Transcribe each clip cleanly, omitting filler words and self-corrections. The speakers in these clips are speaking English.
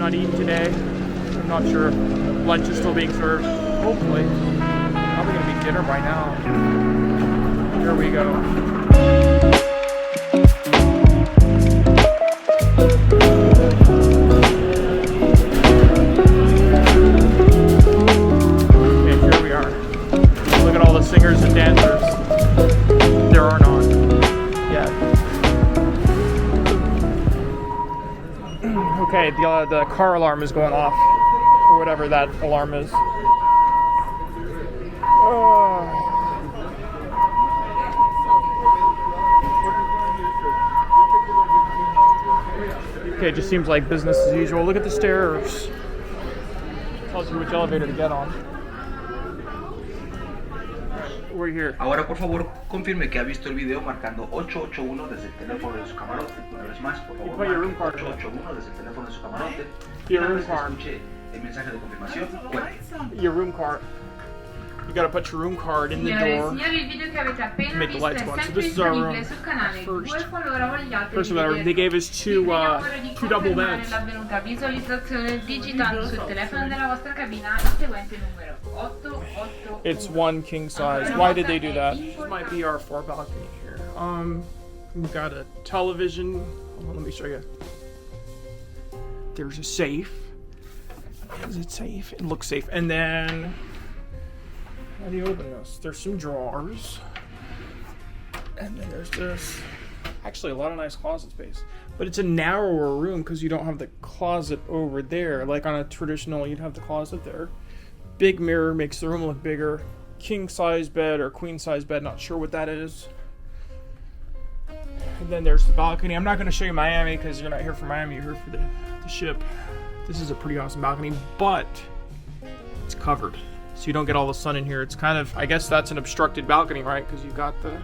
not eaten today. I'm not sure. Lunch is still being served. Hopefully. Probably gonna be dinner by now. Here we go. Okay, here we are. Look at all the singers and dancers. There are none yet. Okay, the car alarm is going off, or whatever that alarm is. Okay, it just seems like business as usual. Look at the stairs. Tells you which elevator to get on. We're here. Ahora, por favor, confirme que ha visto el video marcando 881 desde el teléfono de su camarote. Una vez más, por favor, marque 881 desde el teléfono de su camarote. Una vez que escuche el mensaje de confirmación, cuelgue. Your room card. You gotta put your room card in the door. Make the lights go on. So this is our room. First of all, they gave us two double beds. It's one king size. Why did they do that? This might be our far balcony here. We've got a television. Hold on, let me show you. There's a safe. Is it safe? It looks safe. And then, how do you open this? There's some drawers. And then there's this. Actually, a lot of nice closet space. But it's a narrower room because you don't have the closet over there. Like on a traditional, you'd have the closet there. Big mirror makes the room look bigger. King size bed or queen size bed, not sure what that is. And then there's the balcony. I'm not going to show you Miami because you're not here for Miami, you're here for the ship. This is a pretty awesome balcony, but it's covered. So you don't get all the sun in here. It's kind of, I guess that's an obstructed balcony, right? Because you've got the...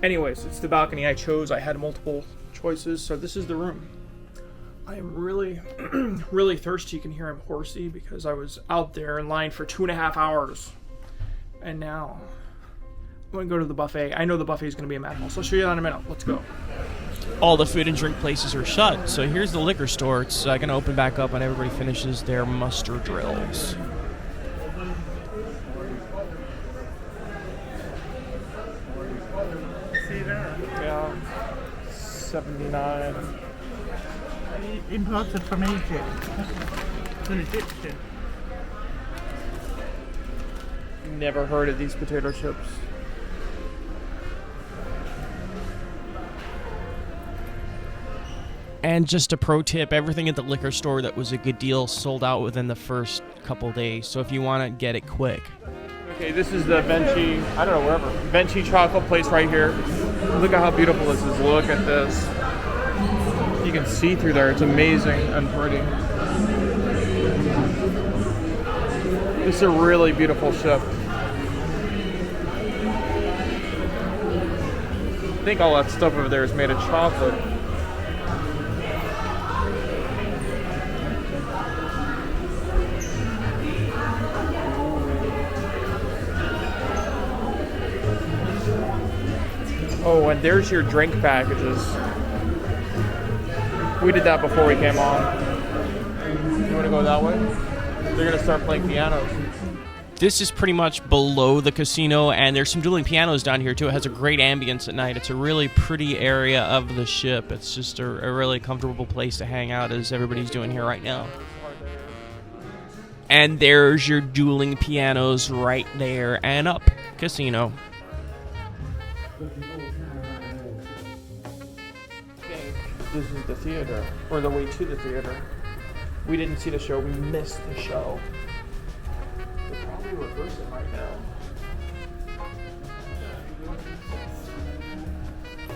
Anyways, it's the balcony I chose. I had multiple choices, so this is the room. I am really, really thirsty. You can hear I'm horsey because I was out there in line for 2.5 hours. And now, I'm going to go to the buffet. I know the buffet is going to be a madhouse. I'll show you that in a minute. Let's go. All the food and drink places are shut, so here's the liquor store. It's going to open back up when everybody finishes their muster drills. See there? Yeah. 79. Imported from Egypt. It's an Egyptian. Never heard of these potato chips. And just a pro tip, everything at the liquor store that was a good deal sold out within the first couple days, so if you want to get it quick. Okay, this is the Benchy, I don't know, wherever. Benchy chocolate place right here. Look at how beautiful this is. Look at this. You can see through there. It's amazing and pretty. This is a really beautiful ship. I think all that stuff over there is made of chocolate. Oh, and there's your drink packages. We did that before we came on. You want to go that way? They're going to start playing pianos. This is pretty much below the casino, and there's some dueling pianos down here, too. It has a great ambience at night. It's a really pretty area of the ship. It's just a really comfortable place to hang out, as everybody's doing here right now. And there's your dueling pianos right there, and up casino. This is the theater, or the way to the theater. We didn't see the show, we missed the show. They're probably rehearsing right now.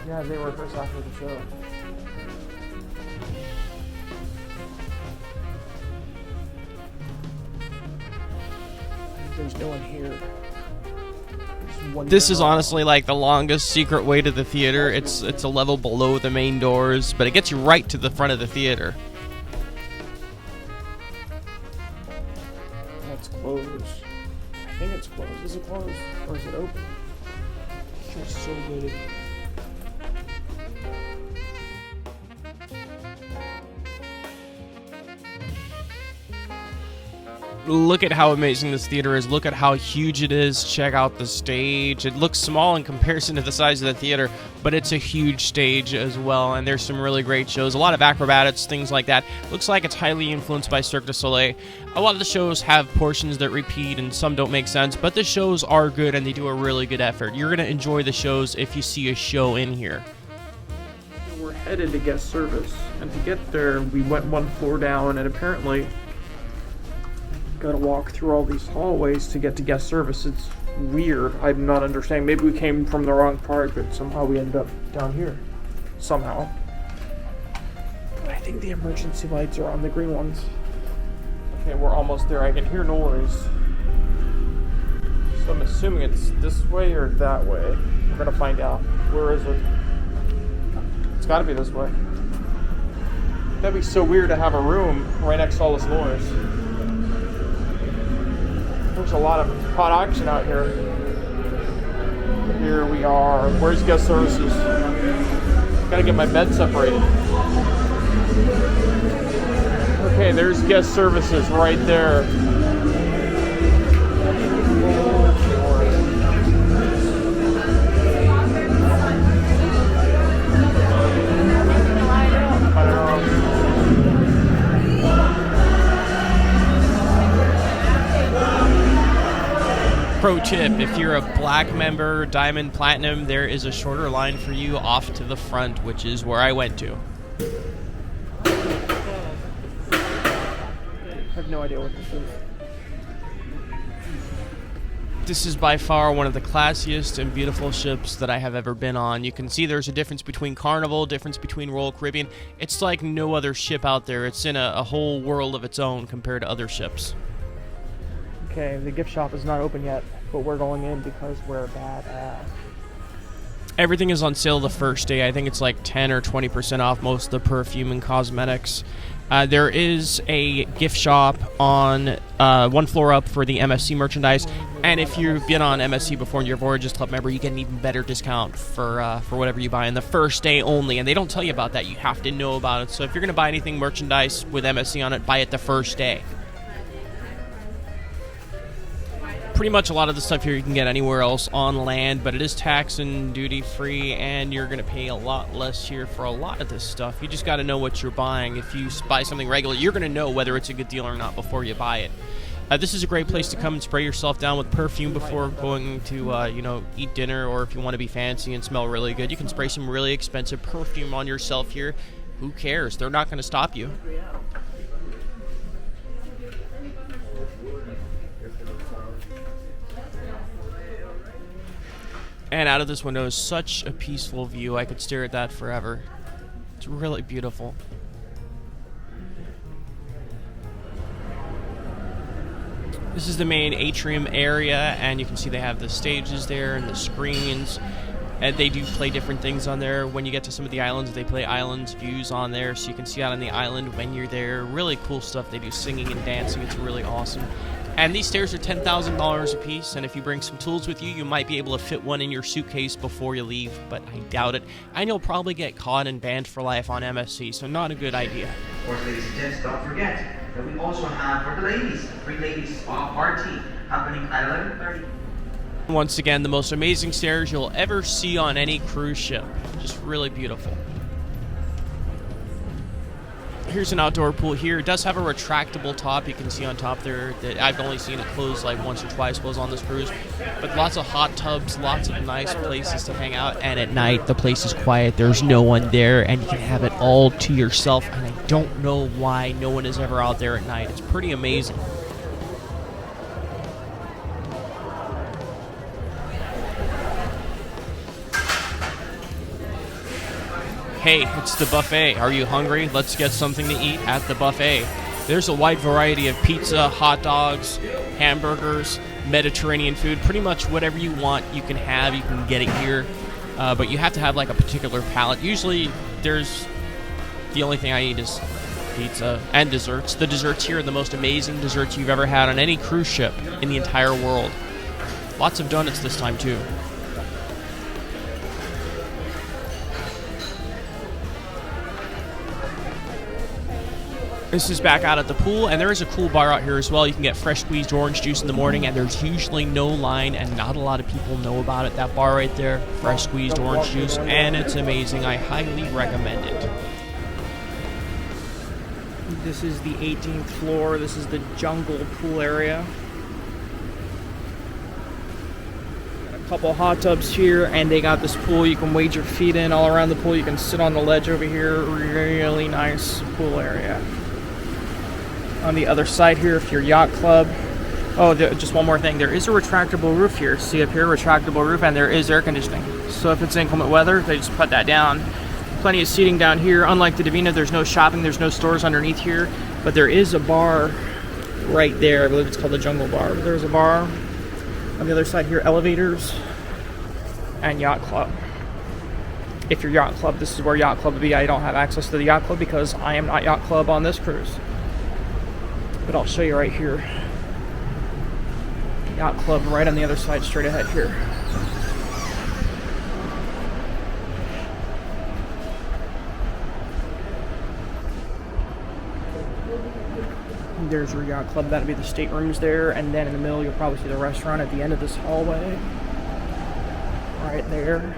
Yeah, they rehearse after the show. There's no one here. This is honestly like the longest secret way to the theater. It's a level below the main doors, but it gets you right to the front of the theater. That's closed. I think it's closed. Is it closed? Or is it open? It feels so good. Look at how amazing this theater is. Look at how huge it is. Check out the stage. It looks small in comparison to the size of the theater, but it's a huge stage as well, and there's some really great shows. A lot of acrobatics, things like that. Looks like it's highly influenced by Cirque du Soleil. A lot of the shows have portions that repeat, and some don't make sense, but the shows are good, and they do a really good effort. You're going to enjoy the shows if you see a show in here. We're headed to guest service, and to get there, we went one floor down, and apparently gotta walk through all these hallways to get to guest service. It's weird. I'm not understanding. Maybe we came from the wrong part, but somehow we ended up down here. Somehow. I think the emergency lights are on, the green ones. Okay, we're almost there. I can hear noise. So I'm assuming it's this way or that way. We're gonna find out. Where is it? It's gotta be this way. That'd be so weird to have a room right next to all this noise. There's a lot of hot action out here. Here we are. Where's guest services? Gotta get my bed separated. Okay, there's guest services right there. Pro tip, if you're a black member, diamond, platinum, there is a shorter line for you off to the front, which is where I went to. I have no idea what this is. This is by far one of the classiest and beautiful ships that I have ever been on. You can see there's a difference between Carnival, difference between Royal Caribbean. It's like no other ship out there. It's in a whole world of its own compared to other ships. Okay, the gift shop is not open yet, but we're going in because we're badass. Everything is on sale the first day. I think it's like 10 or 20% off most of the perfume and cosmetics. There is a gift shop on one floor up for the MSC merchandise. And if you've been on MSC before and you're a Voyagers Club member, you get an even better discount for whatever you buy on the first day only. And they don't tell you about that. You have to know about it. So if you're going to buy anything merchandise with MSC on it, buy it the first day. Pretty much a lot of the stuff here you can get anywhere else on land, but it is tax and duty free, and you're going to pay a lot less here for a lot of this stuff. You just got to know what you're buying. If you buy something regular, you're going to know whether it's a good deal or not before you buy it. This is a great place to come and spray yourself down with perfume before going to, eat dinner, or if you want to be fancy and smell really good, you can spray some really expensive perfume on yourself here. Who cares? They're not going to stop you. And out of this window is such a peaceful view. I could stare at that forever. It's really beautiful. This is the main atrium area, and you can see they have the stages there and the screens. And they do play different things on there. When you get to some of the islands, they play islands views on there, so you can see out on the island when you're there. Really cool stuff. They do singing and dancing. It's really awesome. And these stairs are $10,000 a piece, and if you bring some tools with you, you might be able to fit one in your suitcase before you leave, but I doubt it. And you'll probably get caught and banned for life on MSC, so not a good idea. Of course, ladies and gents, don't forget that we also have, for the ladies, a free ladies spa party happening at 11:30. Once again, the most amazing stairs you'll ever see on any cruise ship. Just really beautiful. Here's an outdoor pool here. It does have a retractable top. You can see on top there that I've only seen it closed like once or twice while I was on this cruise. But lots of hot tubs, lots of nice places to hang out. And at night, the place is quiet. There's no one there, and you can have it all to yourself. And I don't know why no one is ever out there at night. It's pretty amazing. Hey, it's the buffet. Are you hungry? Let's get something to eat at the buffet. There's a wide variety of pizza, hot dogs, hamburgers, Mediterranean food. Pretty much whatever you want, you can have. You can get it here. But you have to have like a particular palate. Usually, the only thing I eat is pizza and desserts. The desserts here are the most amazing desserts you've ever had on any cruise ship in the entire world. Lots of donuts this time, too. This is back out at the pool, and there is a cool bar out here as well. You can get fresh squeezed orange juice in the morning, and there's usually no line, and not a lot of people know about it. That bar right there, fresh squeezed orange juice, and it's amazing. I highly recommend it. This is the 18th floor. This is the jungle pool area. Got a couple hot tubs here, and they got this pool you can wade your feet in all around the pool. You can sit on the ledge over here. Really nice pool area. On the other side here, if you're yacht club. Oh, just one more thing. There is a retractable roof here. See up here, retractable roof, and there is air conditioning. So if it's inclement weather, they just put that down. Plenty of seating down here. Unlike the Divina, there's no shopping, there's no stores underneath here, but there is a bar right there. I believe it's called the Jungle Bar. There's a bar. On the other side here, elevators and yacht club. If you're yacht club, this is where yacht club would be. I don't have access to the yacht club because I am not yacht club on this cruise. But I'll show you right here. Yacht club right on the other side, straight ahead here. There's your yacht club. That'll be the staterooms there, and then in the middle you'll probably see the restaurant at the end of this hallway. Right there.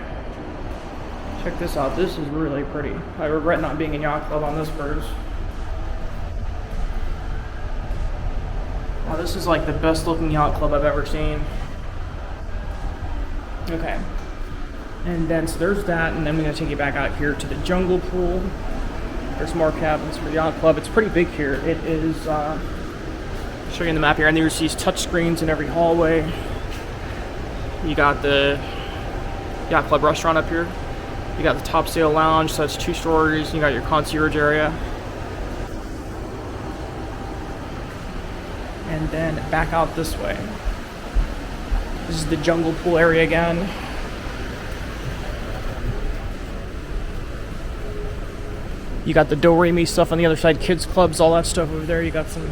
Check this out. This is really pretty. I regret not being in yacht club on this cruise. Wow, this is like the best looking yacht club I've ever seen. Okay. And then, so there's that, and then we're going to take you back out here to the jungle pool. There's more cabins for yacht club. It's pretty big here. It is, I'll show you in the map here, and there's these touch screens in every hallway. You got the yacht club restaurant up here. You got the top sail lounge, so that's 2 stories. You got your concierge area. And then back out this way. This is the jungle pool area again. You got the Do-Re-Mi stuff on the other side, kids clubs, all that stuff over there. You got some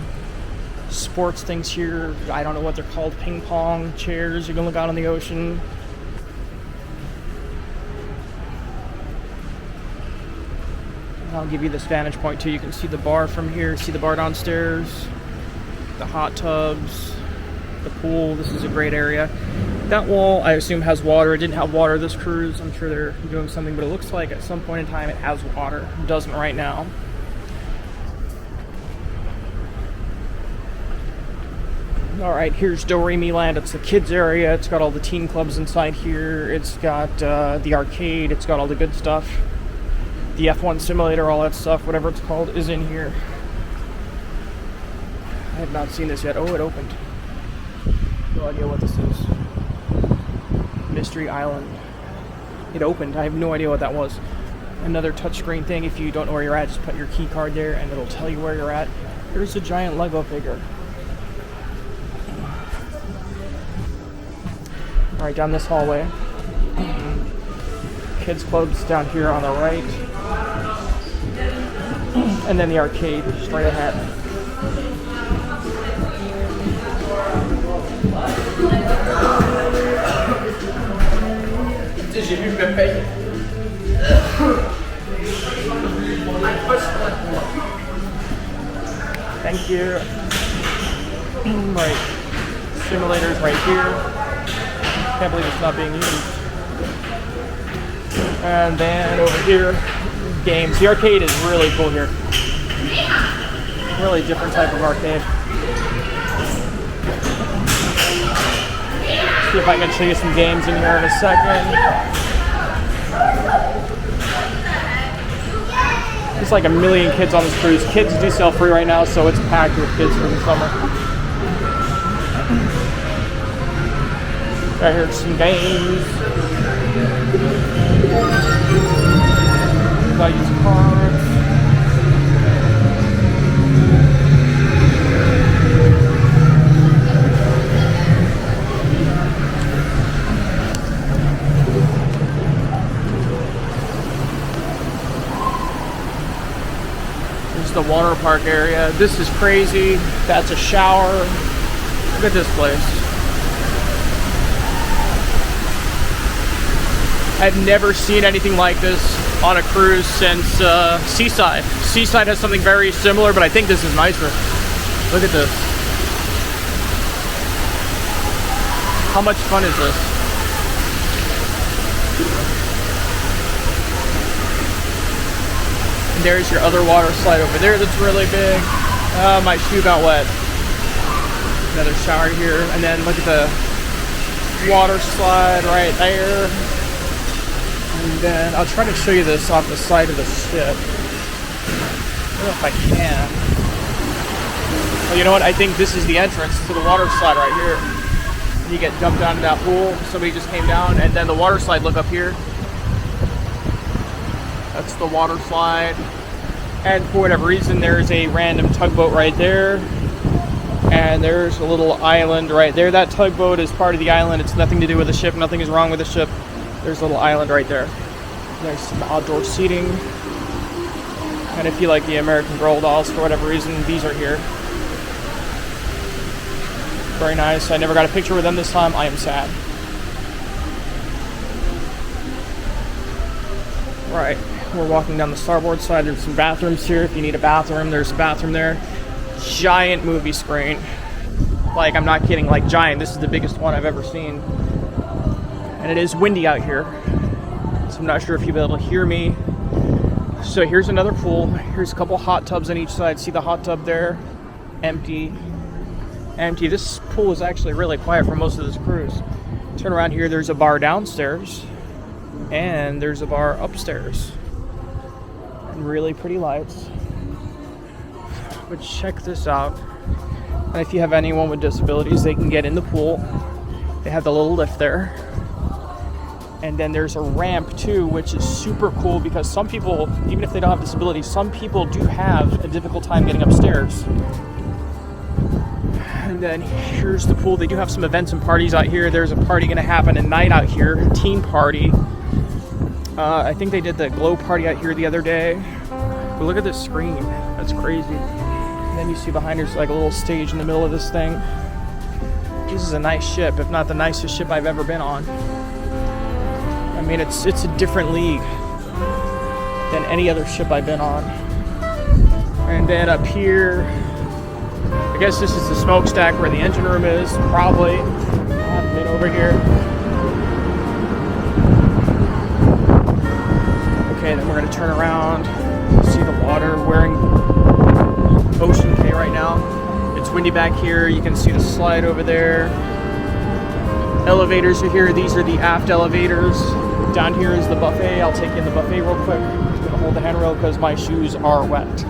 sports things here. I don't know what they're called, ping pong chairs. You can look out on the ocean. I'll give you this vantage point too. You can see the bar from here, see the bar downstairs. The hot tubs, the pool. This is a great area. That wall, I assume, has water. It didn't have water this cruise. I'm sure they're doing something, but it looks like at some point in time it has water. It doesn't right now. Alright, here's Do-Re-Mi Land. It's the kids area. It's got all the teen clubs inside here. It's got the arcade. It's got all the good stuff. The F1 simulator, all that stuff, whatever it's called, is in here. I have not seen this yet. Oh, it opened. No idea what this is. Mystery Island. It opened. I have no idea what that was. Another touchscreen thing. If you don't know where you're at, just put your key card there and it'll tell you where you're at. Here's a giant Lego figure. Alright, down this hallway. Kids clubs down here on the right. And then the arcade straight ahead. Thank you. Right. Simulators right here. Can't believe it's not being used. And then over here, games. The arcade is really cool here. Really different type of arcade. See if I can show you some games in here in a second. There's like a million kids on this cruise. Kids do sell free right now, so it's packed with kids for the summer. Right here's some games. Got use cards. The Waterpark area. This is crazy. That's a shower. Look at this place. I've never seen anything like this. on a cruise since Seaside. Seaside has something very similar, but I think this is nicer. Look at this. How much fun is this? And there's your other water slide over there that's really big. My shoe got wet. Another shower here, and then look at the water slide right there. And then I'll try to show you this off the side of the ship. I don't know if I can. Well, you know what? I think this is the entrance to the water slide right here. You get dumped down to that pool. Somebody just came down, and then the water slide. Look up here. That's the water slide. And for whatever reason, there's a random tugboat right there. And there's a little island right there. That tugboat is part of the island. It's nothing to do with the ship. Nothing is wrong with the ship. There's a little island right there. There's some outdoor seating. And if you like the American Girl dolls for whatever reason, these are here. Very nice. I never got a picture with them this time. I am sad. Right. We're walking down the starboard side. There's some bathrooms here. If you need a bathroom, there's a bathroom there. Giant movie screen. Like, I'm not kidding, like giant. This is the biggest one I've ever seen. And it is windy out here, so I'm not sure if you'll be able to hear me. So here's another pool. Here's a couple hot tubs on each side. See the hot tub there? Empty. Empty. This pool is actually really quiet for most of this cruise. Turn around here, there's a bar downstairs. And there's a bar upstairs. And really pretty lights. But check this out. And if you have anyone with disabilities, they can get in the pool. They have the little lift there. And then there's a ramp too, which is super cool because some people, even if they don't have disabilities, some people do have a difficult time getting upstairs. And then here's the pool. They do have some events and parties out here. There's a party going to happen at night out here, a teen party. I think they did the glow party out here the other day. But look at this screen. That's crazy. And then you see behind there's like a little stage in the middle of this thing. This is a nice ship, if not the nicest ship I've ever been on. I mean, it's a different league than any other ship I've been on. And then up here, I guess this is the smokestack where the engine room is, probably. I've been over here. Okay, then we're gonna turn around, see the water. Wearing Ocean K right now. It's windy back here. You can see the slide over there. Elevators are here. These are the aft elevators. Down here is the buffet. I'll take you in the buffet real quick. I'm just gonna hold the handrail because my shoes are wet. This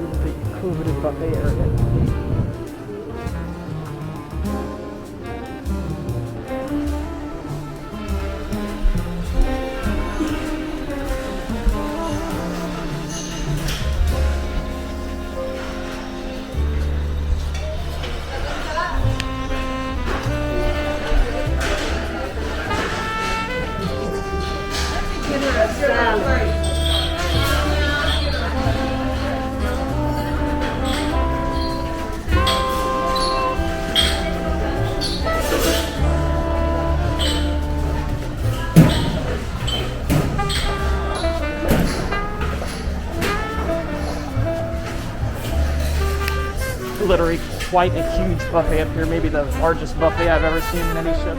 is the coveted buffet area. Literally quite a huge buffet up here, maybe the largest buffet I've ever seen in any ship.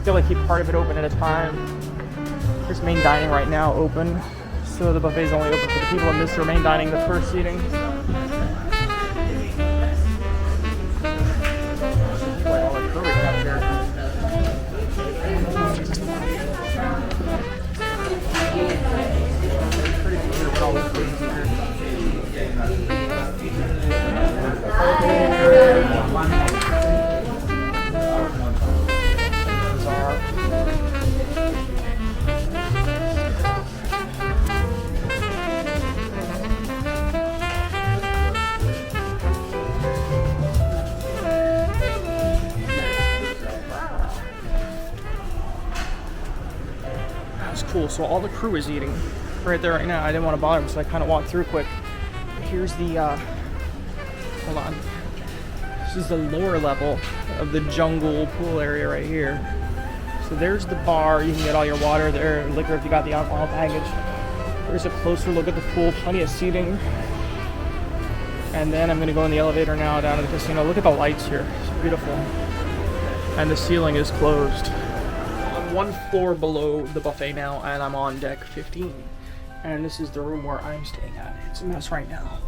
They only keep part of it open at a time. There's main dining right now open, so the buffet is only open for the people in this or main dining, the first seating. Cool. So all the crew is eating right there right now. I didn't want to bother them, so I kind of walked through quick. Here's the Hold on. This is the lower level of the jungle pool area right here. So there's the bar. You can get all your water there and liquor if you got the alcohol package. There's a closer look at the pool. Plenty of seating. And then I'm going to go in the elevator now down to the casino. Look at the lights here. It's beautiful. And the ceiling is closed. I'm one floor below the buffet now, and I'm on deck 15. And this is the room where I'm staying at. It's a mess right now.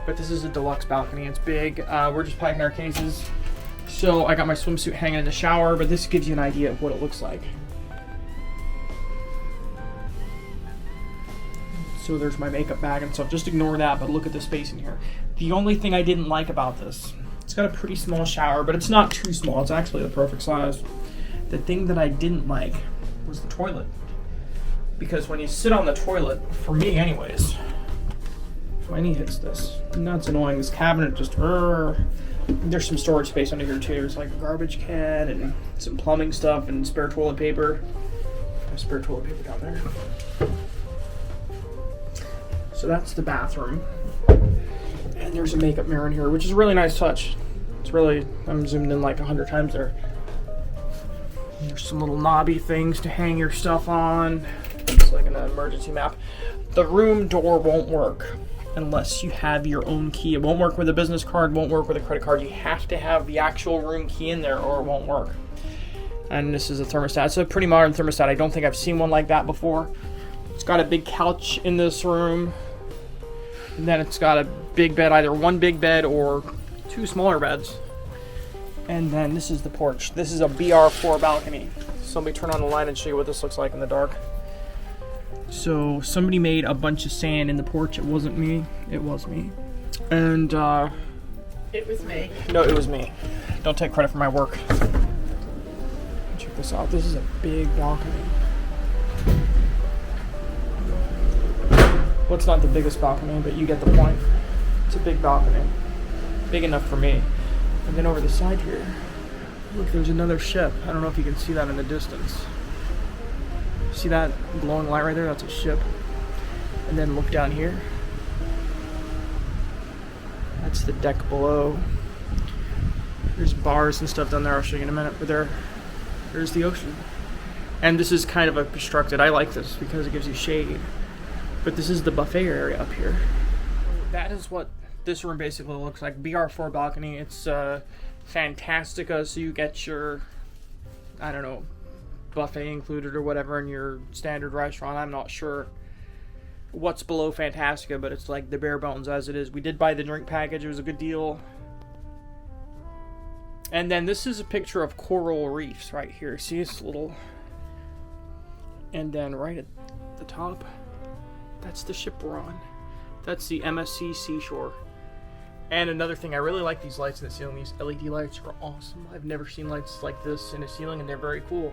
But this is a deluxe balcony. It's big. We're just packing our cases. So I got my swimsuit hanging in the shower, but this gives you an idea of what it looks like. So there's my makeup bag and stuff. Just ignore that, but look at the space in here. The only thing I didn't like about this, it's got a pretty small shower, but it's not too small. It's actually the perfect size. The thing that I didn't like was the toilet. Because when you sit on the toilet, for me anyways, my knee hits this. And that's annoying. This cabinet just, there's some storage space under here too. There's like a garbage can and some plumbing stuff and spare toilet paper. There's spare toilet paper down there. So that's the bathroom. And there's a makeup mirror in here, which is a really nice touch. It's really, I'm zoomed in like 100 times there. There's some little knobby things to hang your stuff on. It's like an emergency map. The room door won't work unless you have your own key. It won't work with a business card, won't work with a credit card. You have to have the actual room key in there or it won't work. And this is a thermostat. It's a pretty modern thermostat. I don't think I've seen one like that before. It's got a big couch in this room. And then it's got a big bed, either one big bed or two smaller beds. And then this is the porch. This is a BR4 balcony. So let me turn on the light and show you what this looks like in the dark. So somebody made a bunch of sand in the porch. It wasn't me. It was me. And It was me. no, it was me. Don't take credit for my work. Check this out. This is a big balcony. Well, it's not the biggest balcony, but you get the point. It's a big balcony. Big enough for me. And then over the side here, look, there's another ship. I don't know if you can see that in the distance. See that glowing light right there? That's a ship. And then look down here. That's the deck below. There's bars and stuff down there. I'll show you in a minute. But there's the ocean. And this is kind of obstructed. I like this because it gives you shade. But this is the buffet area up here. That is what this room basically looks like. BR4 balcony. It's Fantastica, so you get your, I don't know, buffet included or whatever in your standard restaurant. I'm not sure what's below Fantastica, but it's like the bare bones as it is. We did buy the drink package. It was a good deal. And then this is a picture of coral reefs right here. See, it's little. And then right at the top, that's the ship we're on. That's the MSC SEASHORE. And another thing, I really like these lights in the ceiling. These LED lights are awesome. I've never seen lights like this in a ceiling, and they're very cool.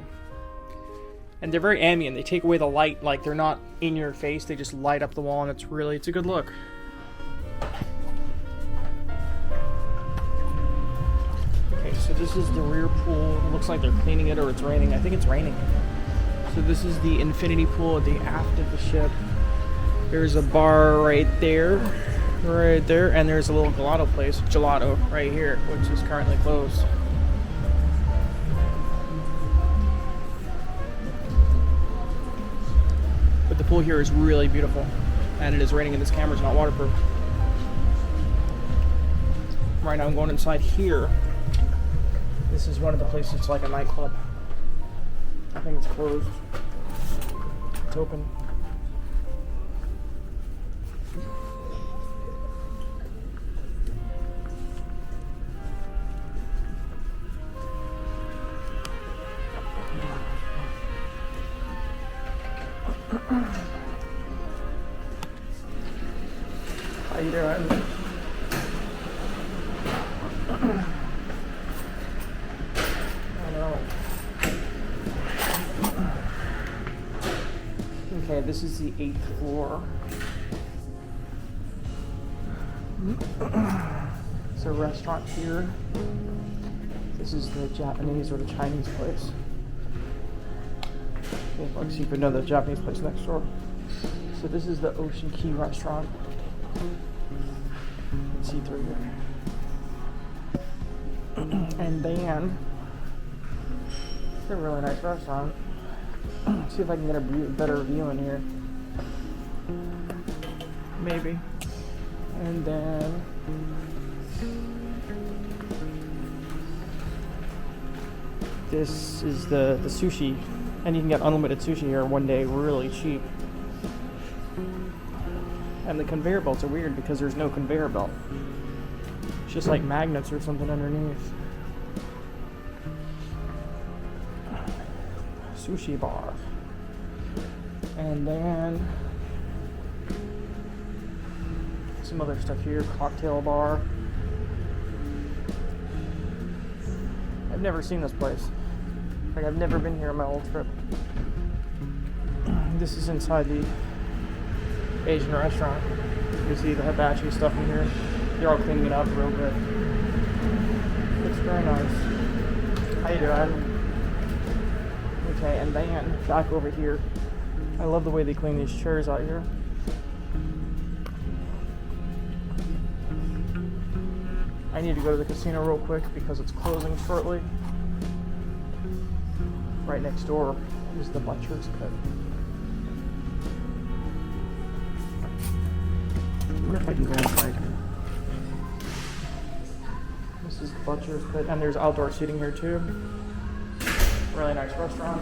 And they're very ambient. They take away the light, like they're not in your face. They just light up the wall, and it's a good look. Okay, so this is the rear pool. It looks like they're cleaning it or it's raining. I think it's raining. So this is the infinity pool at the aft of the ship. There's a bar right there, and there's a little gelato right here, which is currently closed. But the pool here is really beautiful, and it is raining, and this camera's not waterproof. Right now I'm going inside here. This is one of the places, it's like a nightclub. I think it's closed. It's open. How you doing? I know. Okay, this is the 8th floor. It's a restaurant here. This is the Japanese or the Chinese place. Okay, let's see if we know the Japanese place next door. So this is the Ocean Key restaurant. You can see through here. And then it's a really nice restaurant. See if I can get a better view in here. Maybe. And then this is the sushi, and you can get unlimited sushi here one day really cheap. And the conveyor belts are weird because there's no conveyor belt. It's just like magnets or something underneath. Sushi bar. And then some other stuff here, cocktail bar. I've never seen this place. Like, I've never been here on my whole trip. This is inside the Asian restaurant. You see the hibachi stuff in here. They're all cleaning it up real good. It's very nice. How you doing? Okay, and then back over here. I love the way they clean these chairs out here. I need to go to the casino real quick because it's closing shortly. Right next door is the butcher's pit. I wonder if I can go inside here. This is the butcher's pit, and there's outdoor seating here too. Really nice restaurant.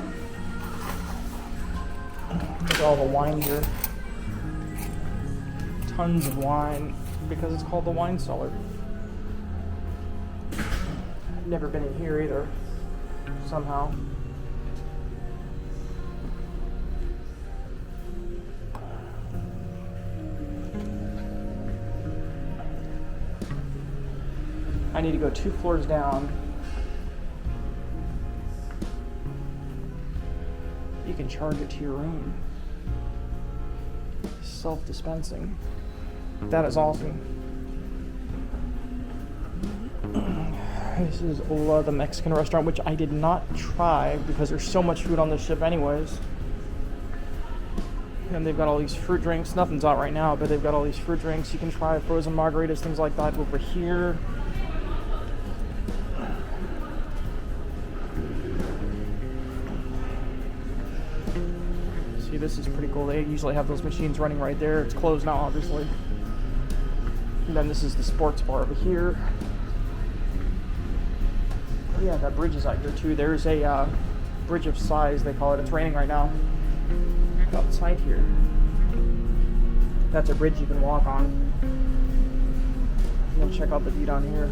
Look at all the wine here. Tons of wine because it's called the wine cellar. Never been in here either, somehow. I need to go 2 floors down. You can charge it to your room. Self-dispensing. That is awesome. This is Ola, the Mexican restaurant, which I did not try because there's so much food on this ship anyways. And they've got all these fruit drinks. Nothing's out right now, but they've got all these fruit drinks. You can try frozen margaritas, things like that over here. See, this is pretty cool. They usually have those machines running right there. It's closed now, obviously. And then this is the sports bar over here. Yeah, that bridge is out here too. There's a bridge of size, they call it. It's raining right now. Outside here. That's a bridge you can walk on. And then check out the view down here.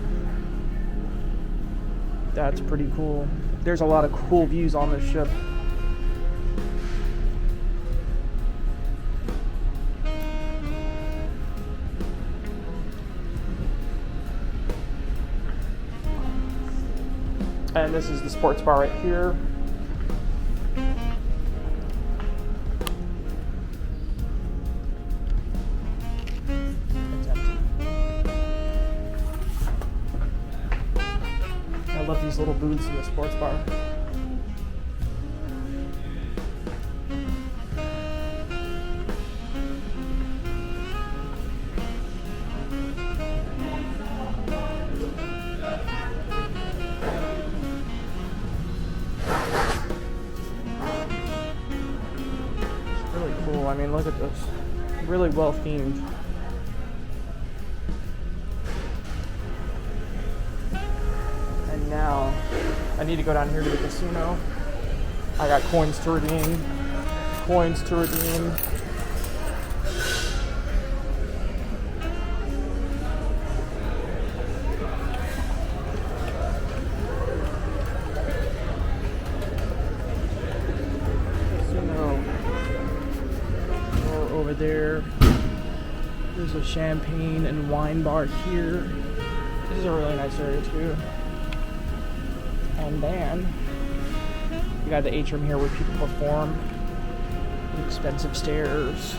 That's pretty cool. There's a lot of cool views on this ship. And this is the sports bar right here. It's empty. I love these little booths in the sports bar. I mean, look at this. Really well themed. And now, I need to go down here to the casino. I got coins to redeem. Coins to redeem. There. There's a champagne and wine bar here. This is a really nice area too. And then you got the atrium here where people perform. The expensive stairs.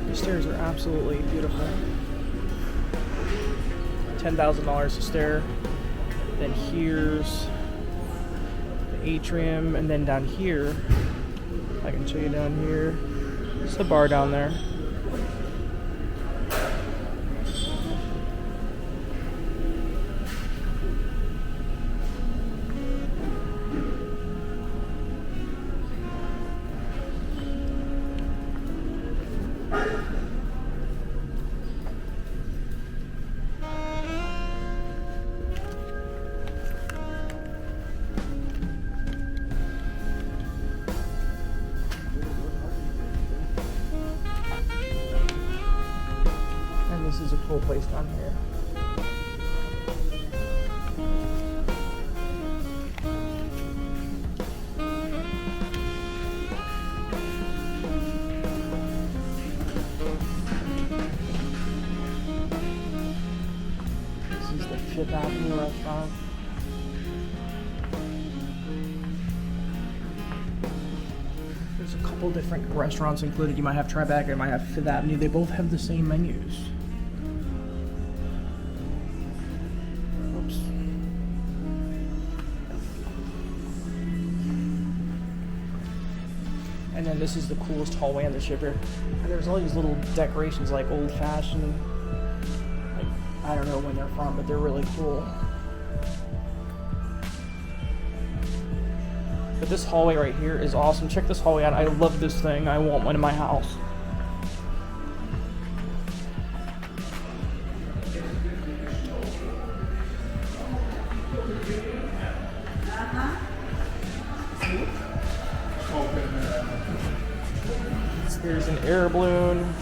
These stairs are absolutely beautiful. $10,000 a stair. Then here's the atrium, and then down here, I can show you down here. It's the bar down there. cool place down here. This is the Fifth Avenue restaurant. There's a couple different restaurants included. You might have Tribeca, you might have Fifth Avenue. They both have the same menus. Oops. And then this is the coolest hallway on the ship here. And there's all these little decorations like old-fashioned. Like, I don't know when they're from, but they're really cool. But this hallway right here is awesome. Check this hallway out. I love this thing. I want one in my house. Here's an air balloon.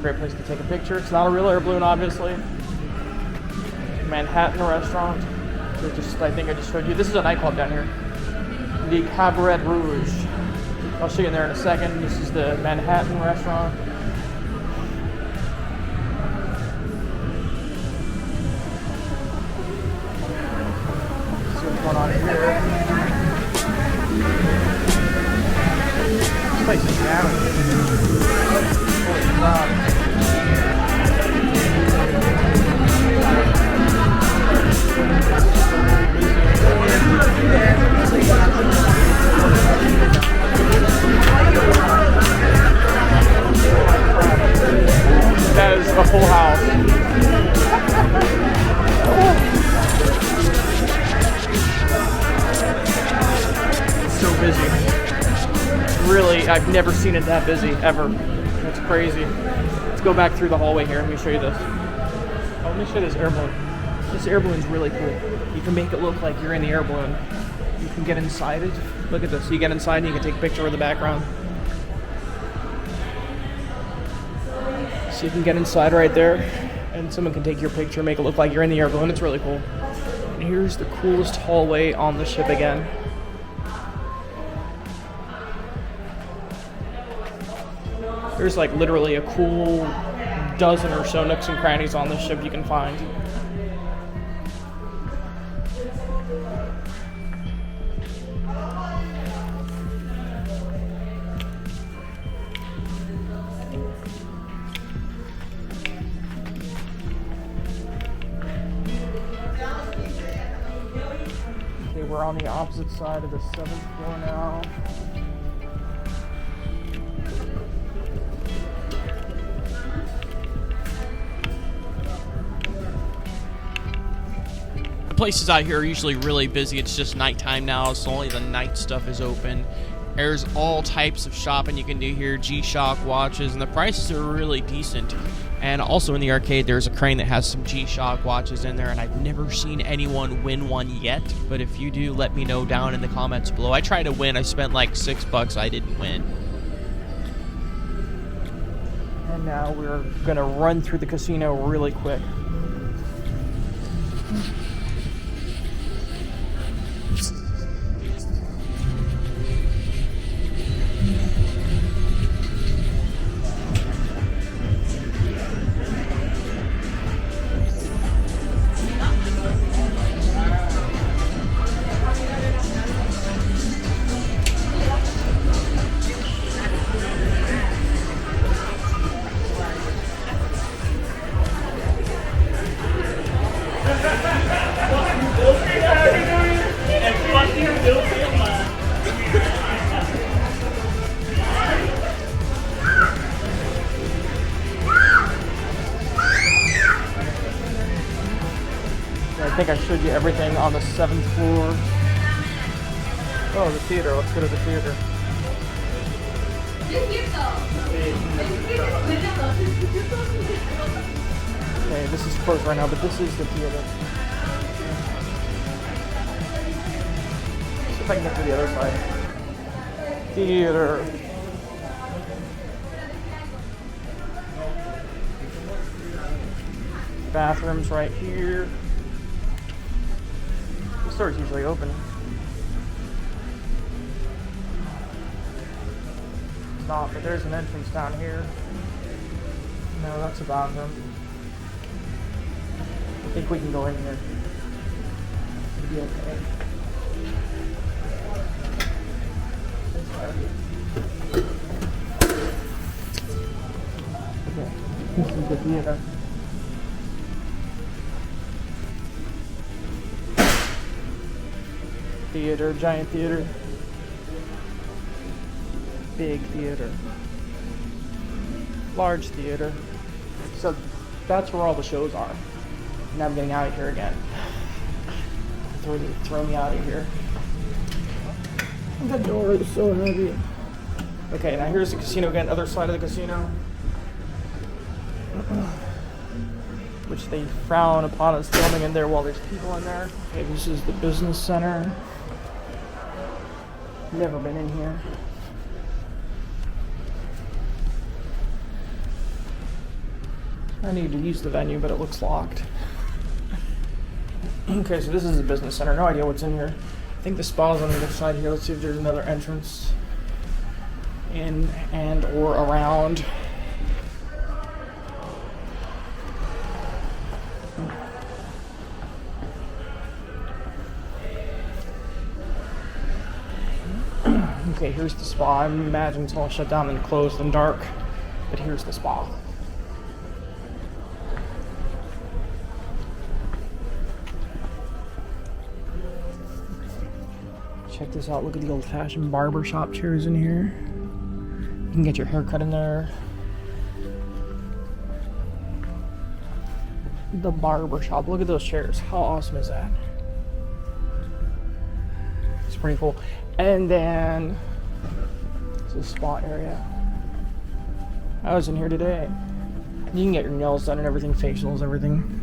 Great place to take a picture. It's not a real air balloon, obviously. Manhattan restaurant. I think I just showed you. This is a nightclub down here. The Cabaret Rouge. I'll show you in there in a second. This is the Manhattan restaurant. See what's going on here. This place is jamming. Holy crap. That is a full house. It's so busy. Really, I've never seen it that busy, ever. That's crazy. Let's go back through the hallway here. Let me show you this. Oh, let me show you this air balloon. This air balloon's really cool. You can make it look like you're in the air balloon. You can get inside it. Look at this. You get inside and you can take a picture of the background. So you can get inside right there and someone can take your picture, make it look like you're in the air balloon. It's really cool. And here's the coolest hallway on the ship again. There's like literally a cool dozen or so nooks and crannies on this ship you can find. Okay, we're on the opposite side of the 7th floor now. Places out here are usually really busy. It's just nighttime now, so only the night stuff is open. There's all types of shopping you can do here, G-Shock watches, and the prices are really decent. And also in the arcade, there's a crane that has some G-Shock watches in there, and I've never seen anyone win one yet. But if you do, let me know down in the comments below. I tried to win. I spent like $6. I didn't win. And now we're gonna run through the casino really quick. I think I showed you everything on the 7th floor. Oh, the theater. Let's go to the theater. Okay, this is closed right now, but this is the theater. See if I can get to the other side. Theater. bathrooms right here. The store's usually open. It's not, but there's an entrance down here. No, that's a bathroom. I think we can go in here. It'll be okay. Okay, this is the theater. Theater, giant theater. Big theater. Large theater. So that's where all the shows are. Now I'm getting out of here again. Throw me out of here. The door is so heavy. Okay, now here's the casino again, other side of the casino. Which they frown upon us filming in there while there's people in there. Okay, this is the business center. Never been in here. I need to use the venue, but it looks locked. Okay, so this is the business center. No idea what's in here. I think the spa's on the other side here. Let's see if there's another entrance in and or around. Okay, here's the spa. I imagine it's all shut down and closed and dark, but here's the spa. Check this out. Look at the old-fashioned barber shop chairs in here. You can get your hair cut in there. The barber shop. Look at those chairs. How awesome is that? It's pretty cool. And then it's a spa area. I was in here today. You can get your nails done and everything, facials, everything.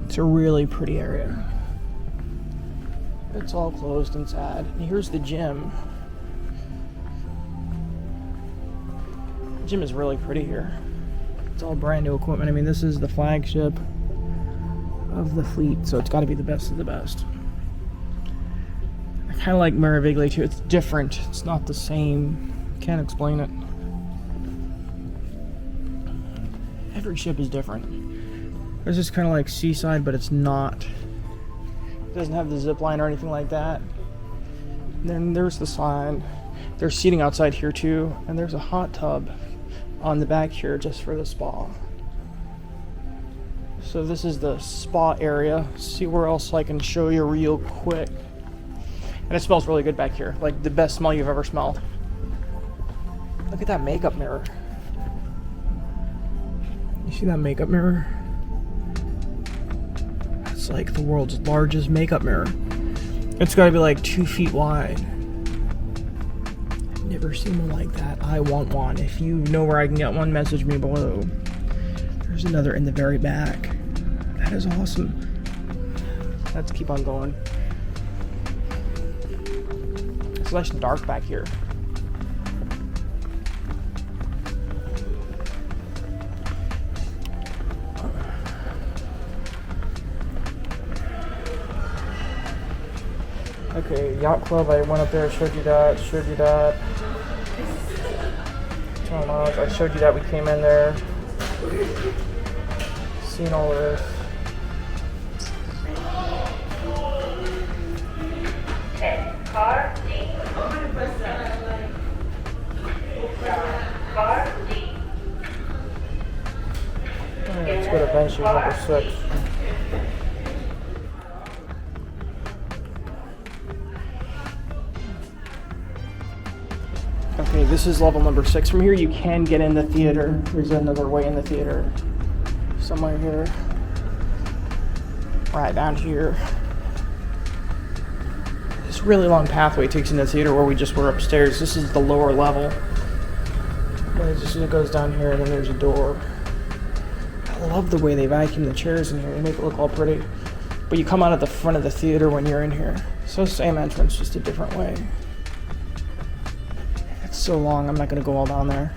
It's a really pretty area. It's all closed and sad. And here's the gym. The gym is really pretty here. It's all brand new equipment. I mean, this is the flagship of the fleet, so it's got to be the best of the best. I kind of like Meraviglia too. It's different. It's not the same. Can't explain it. Every ship is different. It's just kind of like Seaside, but it's not. It doesn't have the zip line or anything like that. And then there's the sign. There's seating outside here too, and there's a hot tub on the back here just for the spa. So this is the spa area. See where else I can show you real quick. And it smells really good back here, like the best smell you've ever smelled. Look at that makeup mirror. You see that makeup mirror? It's like the world's largest makeup mirror. It's gotta be like 2 feet wide. I've never seen one like that. I want one. If you know where I can get one, message me below. There's another in the very back. That is awesome. Let's keep on going. It's nice and dark back here. Okay, yacht club, I went up there, showed you that. I showed you that, we came in there. Seen all this. Car D. Let's go to venue number 6. Okay, this is level number 6. From here you can get in the theater. There's another way in the theater. Somewhere here. Right down here. This really long pathway takes you in the theater where we just were upstairs. This is the lower level. It goes down here and then there's a door. I love the way they vacuum the chairs in here. They make it look all pretty. But you come out at the front of the theater when you're in here. So same entrance, just a different way. It's so long, I'm not going to go all down there.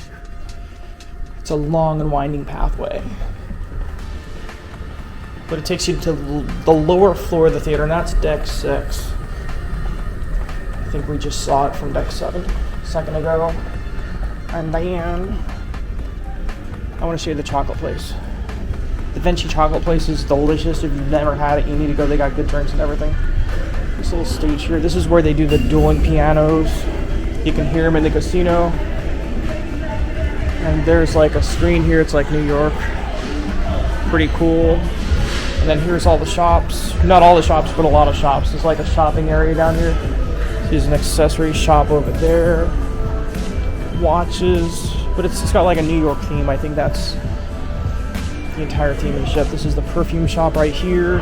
It's a long and winding pathway. but it takes you to the lower floor of the theater, and that's deck 6. I think we just saw it from deck 7 a second ago. And then I want to show you the chocolate place. The Vinci chocolate place is delicious. If you've never had it, you need to go. They got good drinks and everything. This little stage here, this is where they do the dueling pianos. You can hear them in the casino. And there's like a screen here, it's like New York. Pretty cool. And then here's all the shops. Not all the shops, but a lot of shops. There's like a shopping area down here. There's an accessory shop over there. Watches. But it's got like a New York theme. I think that's the entire theme of the ship. This is the perfume shop right here.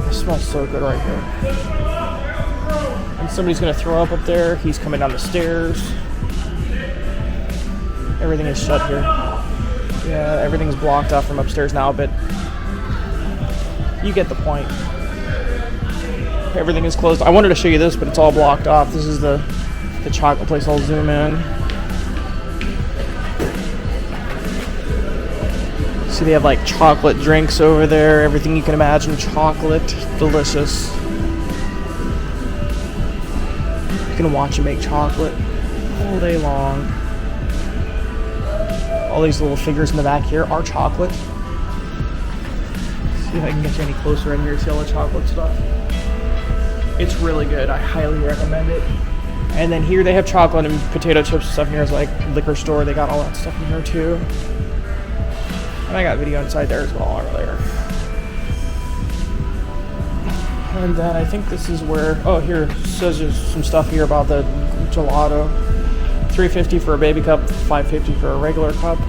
It smells so good right here. And somebody's gonna throw up there. He's coming down the stairs. Everything is shut here. Yeah, everything's blocked off from upstairs now, but you get the point. Everything is closed. I wanted to show you this, but it's all blocked off. This is the chocolate place. I'll zoom in. See, they have like chocolate drinks over there. Everything you can imagine, chocolate, delicious. You can watch them make chocolate all day long. All these little figures in the back here are chocolate. See if I can get you any closer in here. See all the chocolate stuff. It's really good. I highly recommend it. And then here they have chocolate and potato chips and stuff. Here's like liquor store. They got all that stuff in here too. And I got video inside there as well earlier. And then I think this is where, oh, here it says there's some stuff here about the gelato. $3.50 for a baby cup, $5.50 for a regular cup.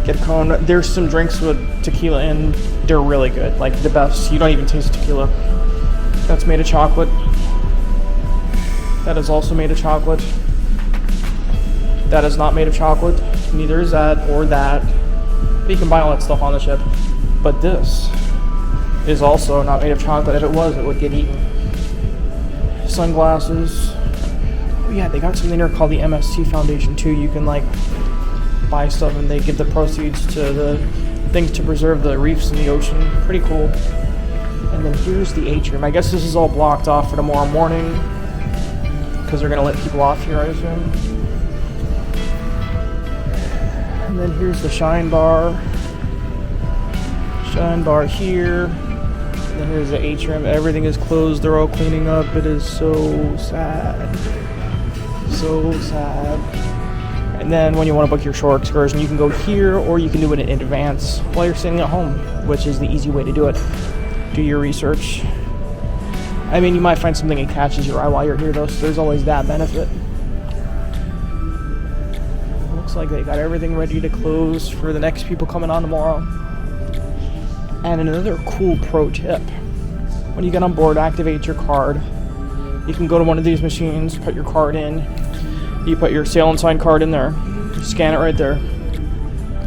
Get a cone. There's some drinks with tequila in. They're really good, like the best. You don't even taste tequila. That's made of chocolate. That is also made of chocolate. That is not made of chocolate. Neither is that or that. But you can buy all that stuff on the ship. But this is also not made of chocolate. If it was, it would get eaten. Sunglasses. Oh yeah, they got something there called the MSC Foundation too. You can like buy stuff and they give the proceeds to the things to preserve the reefs in the ocean. Pretty cool. And then here's the atrium. I guess this is all blocked off for tomorrow morning because they're gonna let people off here, I assume. And then here's the Shine Bar. Shine Bar here. And then here's the atrium. Everything is closed. They're all cleaning up. It is so sad. So sad. And then when you want to book your shore excursion, you can go here or you can do it in advance while you're sitting at home, which is the easy way to do it. Do your research. I mean, you might find something that catches your eye while you're here though, so there's always that benefit. Looks like they got everything ready to close for the next people coming on tomorrow. And another cool pro tip. When you get on board, activate your card. You can go to one of these machines, put your card in. You put your sail and sign card in there. Scan it right there.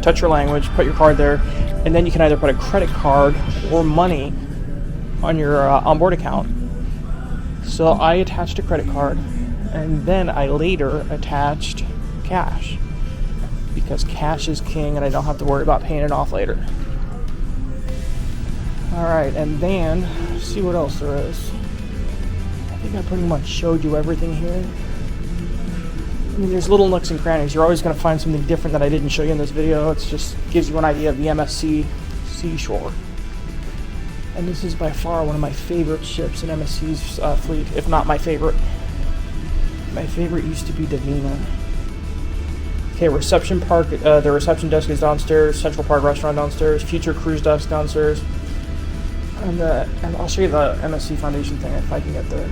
Touch your language, put your card there. And then you can either put a credit card or money on your onboard account. So I attached a credit card. And then I later attached cash. Because cash is king and I don't have to worry about paying it off later. Alright, and then, let's see what else there is. I think I pretty much showed you everything here. I mean, there's little nooks and crannies. You're always going to find something different that I didn't show you in this video. It just gives you an idea of the MSC SEASHORE. And this is by far one of my favorite ships in MSC's fleet, if not my favorite. My favorite used to be Divina. Okay, reception park. The reception desk is downstairs. Central Park restaurant downstairs. Future cruise desk downstairs. And I'll show you the MSC Foundation thing if I can get there.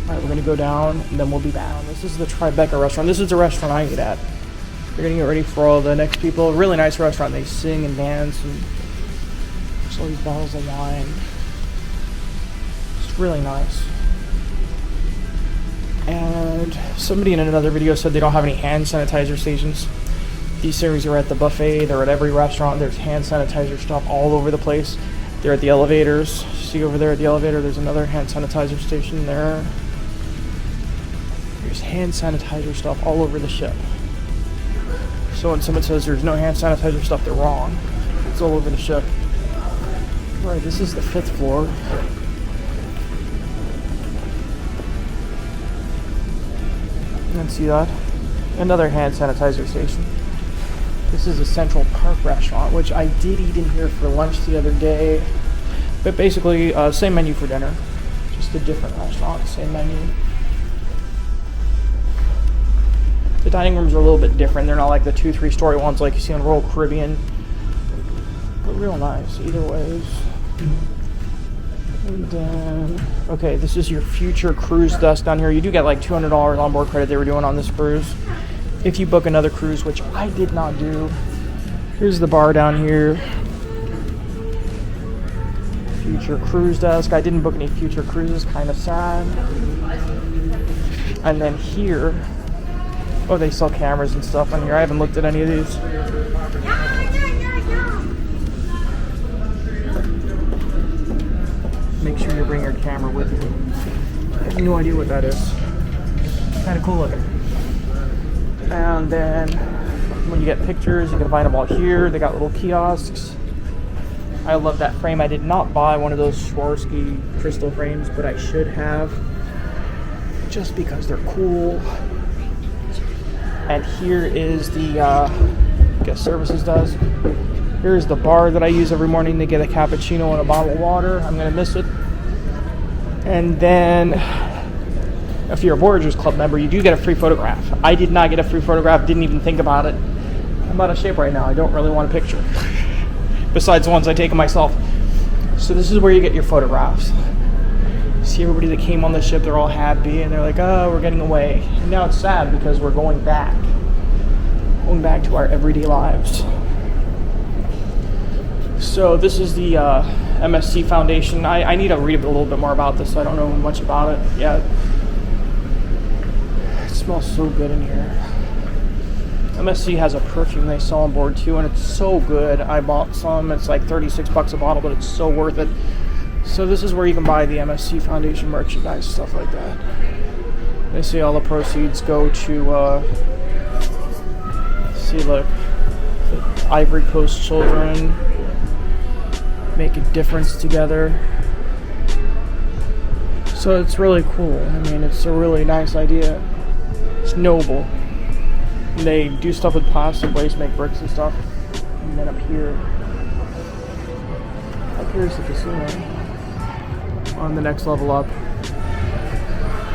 Alright, we're going to go down and then we'll be back. This is the Tribeca restaurant. This is the restaurant I eat at. We're going to get ready for all the next people. Really nice restaurant. They sing and dance and there's all these bottles of wine. It's really nice. And somebody in another video said they don't have any hand sanitizer stations. These things are at the buffet. They're at every restaurant. There's hand sanitizer stuff all over the place. They're at the elevators. See over there at the elevator, there's another hand sanitizer station there. There's hand sanitizer stuff all over the ship. So when someone says there's no hand sanitizer stuff, they're wrong. It's all over the ship. Right, this is the 5th floor. And see that? Another hand sanitizer station. This is a Central Park restaurant, which I did eat in here for lunch the other day. But basically, same menu for dinner. Just a different restaurant, same menu. The dining rooms are a little bit different. They're not like the 2-3 story ones like you see on Royal Caribbean. But real nice, either ways. And then, okay, this is your future cruise desk down here. You do get like $200 onboard credit they were doing on this cruise. If you book another cruise, which I did not do. Here's the bar down here. Future cruise desk. I didn't book any future cruises, kind of sad. And then here, oh, they sell cameras and stuff on here. I haven't looked at any of these. Make sure you bring your camera with you. I have no idea what that is. Kind of cool looking. And then when you get pictures, you can find them all here. They got little kiosks. I love that frame. I did not buy one of those Swarovski crystal frames, but I should have, just because they're cool. And here is the guest services desk. Here's the bar that I use every morning to get a cappuccino and a bottle of water. I'm gonna miss it. And then, if you're a Voyagers Club member, you do get a free photograph. I did not get a free photograph, didn't even think about it. I'm out of shape right now. I don't really want a picture. Besides the ones I take of myself. So this is where you get your photographs. See everybody that came on the ship, they're all happy, and they're like, oh, we're getting away. And now it's sad because we're going back. Going back to our everyday lives. So this is the MSC Foundation. I need to read a little bit more about this, so I don't know much about it yet. It smells so good in here. MSC has a perfume they sell on board too, and it's so good. I bought some. It's like 36 bucks a bottle, but it's so worth it. So this is where you can buy the MSC Foundation merchandise, stuff like that. They say all the proceeds go to, see, look, the Ivory Coast children make a difference together. So it's really cool. I mean, it's a really nice idea. It's noble. They do stuff with plastic waste, make bricks and stuff. And then up here's the casino. On the next level up.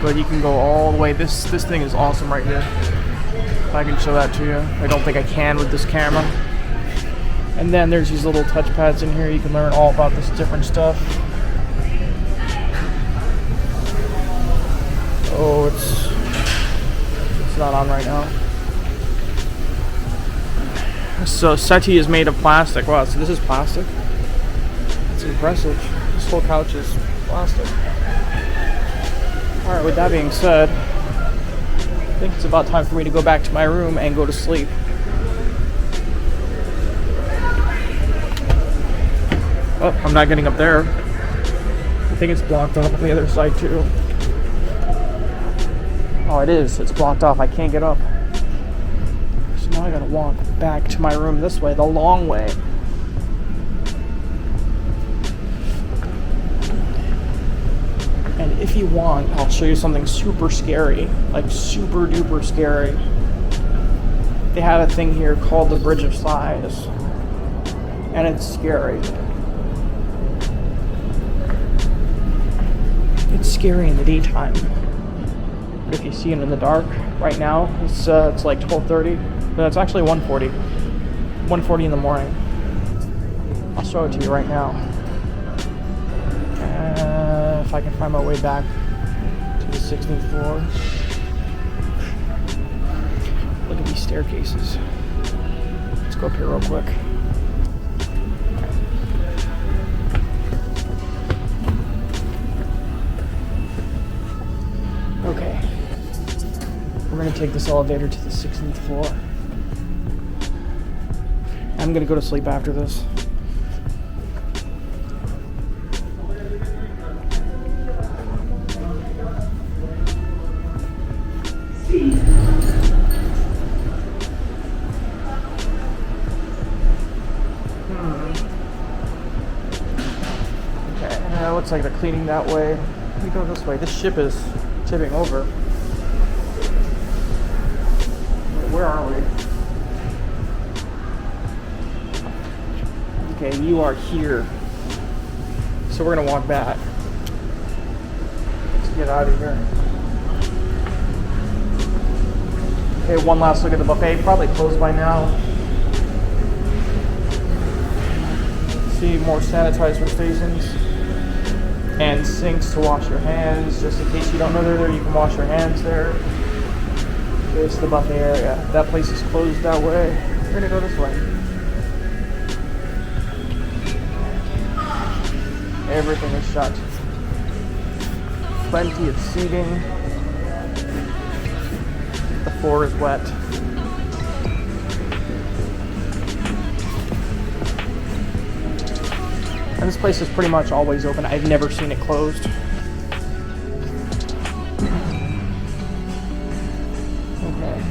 But you can go all the way. This thing is awesome right here. If I can show that to you. I don't think I can with this camera. And then there's these little touch pads in here. You can learn all about this different stuff. Oh, it's not on right now. So settee is made of plastic. Wow, so this is plastic? That's impressive. This whole couch is plastic. Alright, with that being said, I think it's about time for me to go back to my room and go to sleep. Oh, I'm not getting up there. I think it's blocked off on the other side too. Oh, it is. It's blocked off. I can't get up. So now I gotta walk back to my room this way, the long way. And if you want, I'll show you something super scary, like super duper scary. They have a thing here called the Bridge of Sighs, and it's scary. It's scary in the daytime, but if you see it in the dark, right now it's like 12:30. No, it's actually 1:40. 1:40 in the morning. I'll show it to you right now. If I can find my way back to the 16th floor. Look at these staircases. Let's go up here real quick. Okay. We're going to take this elevator to the 16th floor. I'm going to go to sleep after this. it looks like they're cleaning that way. Let me go this way. This ship is tipping over. Where are we? Okay, you are here. So we're gonna walk back. Let's get out of here. Okay, one last look at the buffet. Probably closed by now. See more sanitizer stations and sinks to wash your hands. Just in case you don't know they're there, you can wash your hands there. There's the buffet area. That place is closed that way. We're gonna go this way. Everything is shut. Plenty of seating. The floor is wet. And this place is pretty much always open. I've never seen it closed. Okay.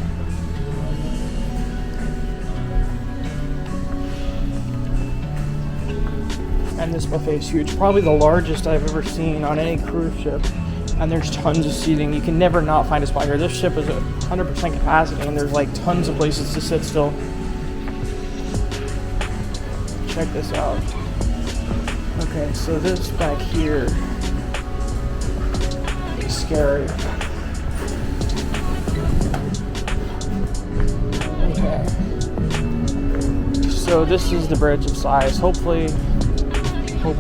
And this buffet is huge. Probably the largest I've ever seen on any cruise ship. And there's tons of seating. You can never not find a spot here. This ship is at 100% capacity and there's like tons of places to sit still. Check this out. Okay, so this back here is scary. Okay. So this is the Bridge of Sighs. Hopefully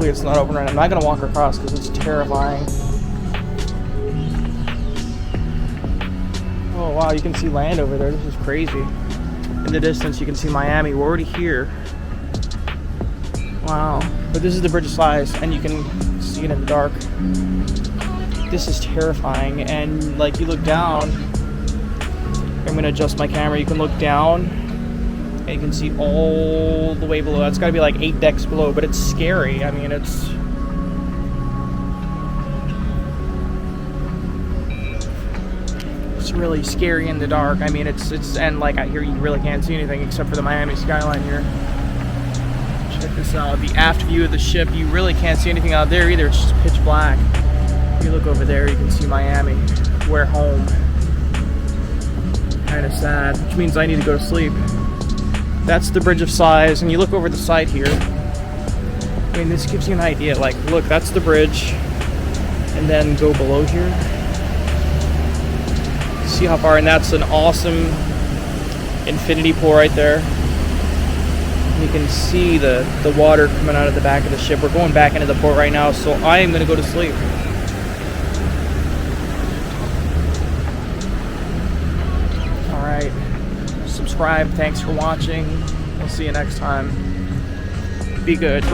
it's not open right now. I'm not gonna walk across because it's terrifying. Oh wow, you can see land over there. This is crazy. In the distance you can see Miami. We're already here. Wow. But this is the Bridge of Sighs and you can see it in the dark. This is terrifying, and like you look down, I'm gonna adjust my camera, you can look down and you can see all the way below. That's gotta be like 8 decks below, but it's scary. I mean, it's really scary in the dark. I mean, it's and like out here you really can't see anything except for the Miami skyline here. Check this out. The aft view of the ship, you really can't see anything out there either. It's just pitch black. If you look over there, you can see Miami. We're home. Kind of sad, which means I need to go to sleep. That's the Bridge of Sighs, and you look over the side here. I mean, this gives you an idea. Like, look, that's the bridge, and then go below here. See how far, and that's an awesome infinity pool right there. You can see the water coming out of the back of the ship. We're going back into the port right now, so I am going to go to sleep. Alright, subscribe, thanks for watching. We'll see you next time. Be good.